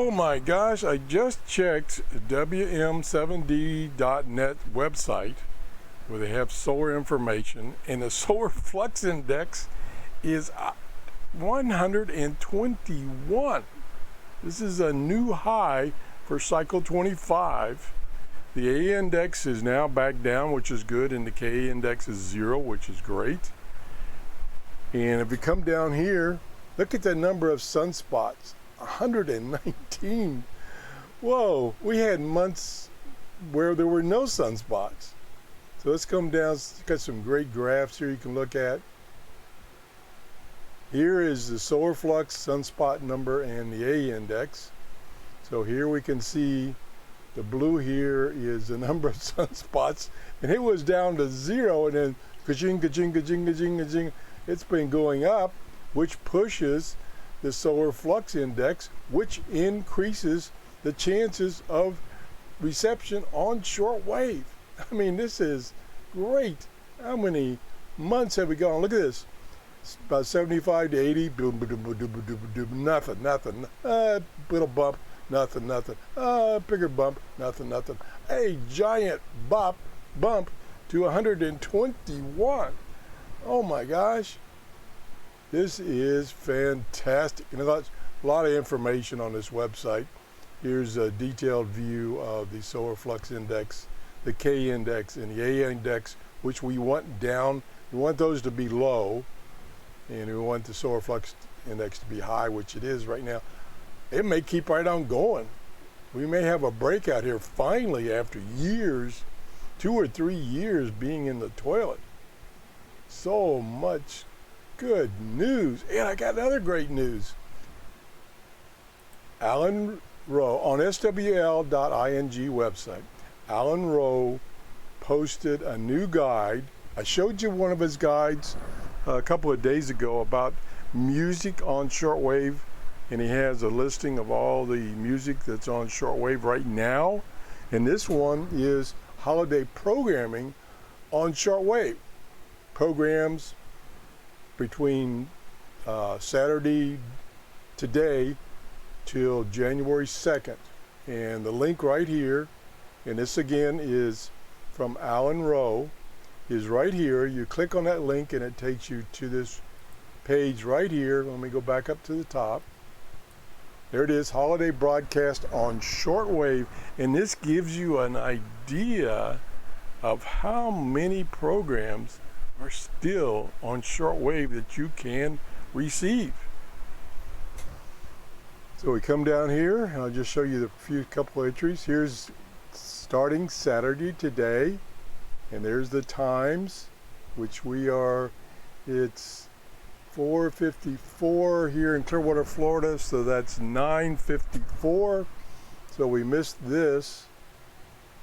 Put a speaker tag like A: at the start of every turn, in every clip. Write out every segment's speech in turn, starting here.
A: Oh my gosh, I just checked WM7D.net website where they have solar information, and the solar flux index is 121. This is a new high for cycle 25. The A index is now back down, which is good, and the K index is 0, which is great. And if you come down here, look at the number of sunspots, 119. Whoa, we had months where there were no sunspots. So let's come down, it's got some great graphs here you can look at. Here is the solar flux, sunspot number, and the A index. So here we can see the blue here is the number of sunspots, and it was down to 0, and then ka-ching, ka-ching, ka-ching, ka-ching, ka-ching. It's been going up, which pushes the solar flux index, which increases the chances of reception on shortwave. I mean, this is great. How many months have we gone? Look at this. It's about 75 to 80, boom, boom, boom, boom, boom, boom, nothing, nothing. Little bump, nothing, nothing. Bigger bump, nothing, nothing. A giant bump to 121. Oh my gosh. This is fantastic. And a lot of information on this website. Here's a detailed view of the solar flux index, the K index, and the A index, which we want down. We want those to be low, and we want the solar flux index to be high, which it is right now. It may keep right on going. We may have a breakout here finally after years, 2 or 3 years being in the toilet. So much good news. And I got another great news. Alan Rowe on SWL.ing website. Alan Rowe posted a new guide. I showed you one of his guides a couple of days ago about music on shortwave, and he has a listing of all the music that's on shortwave right now. And this one is holiday programming on shortwave. Programs between Saturday today till January 2nd. And the link right here, and this again is from Alan Rowe, is right here. You click on that link and it takes you to this page right here. Let me go back up to the top. There it is, holiday broadcast on shortwave. And this gives you an idea of how many programs are still on shortwave that you can receive. So we come down here, and I'll just show you the couple of entries. Here's starting Saturday today, and there's the times, which it's 4:54 here in Clearwater, Florida, so that's 9:54. So we missed this,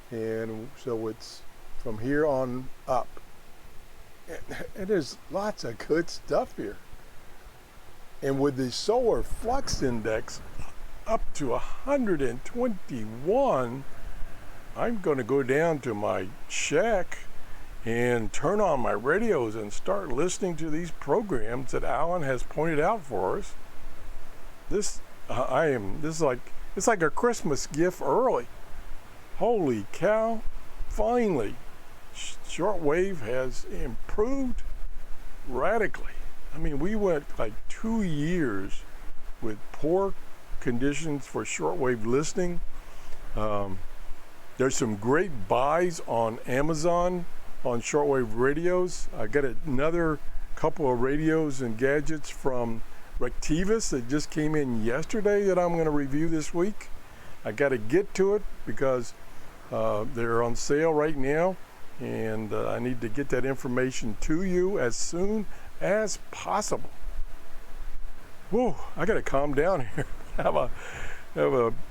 A: and so it's from here on up. And there's lots of good stuff here. And with the solar flux index up to 121, I'm going to go down to my shack and turn on my radios and start listening to these programs that Alan has pointed out for us. It's like a Christmas gift early. Holy cow, finally. Shortwave has improved radically. I mean, we went like 2 years with poor conditions for shortwave listening. There's some great buys on Amazon on shortwave radios. I got another couple of radios and gadgets from Rectivus that just came in yesterday that I'm going to review this week. I got to get to it because they're on sale right now, and I need to get that information to you as soon as possible. Whoa, I got to calm down here. have a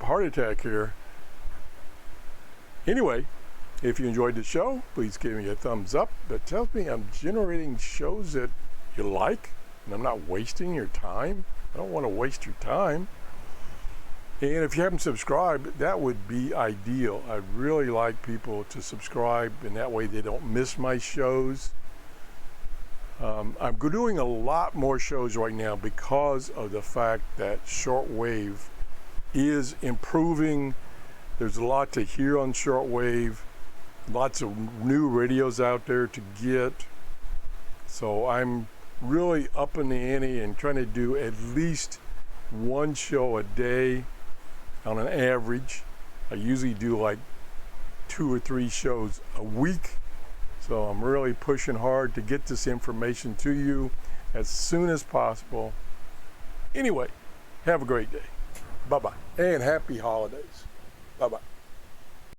A: heart attack here. Anyway, if you enjoyed the show, please give me a thumbs up. That tells me I'm generating shows that you like, and I'm not wasting your time. I don't want to waste your time. And if you haven't subscribed, that would be ideal. I'd really like people to subscribe, and that way they don't miss my shows. I'm doing a lot more shows right now because of the fact that shortwave is improving. There's a lot to hear on shortwave, lots of new radios out there to get. So I'm really up in the ante and trying to do at least one show a day on an average. I usually do like 2 or 3 shows a week. So I'm really pushing hard to get this information to you as soon as possible. Anyway, have a great day. Bye-bye. And happy holidays. Bye-bye.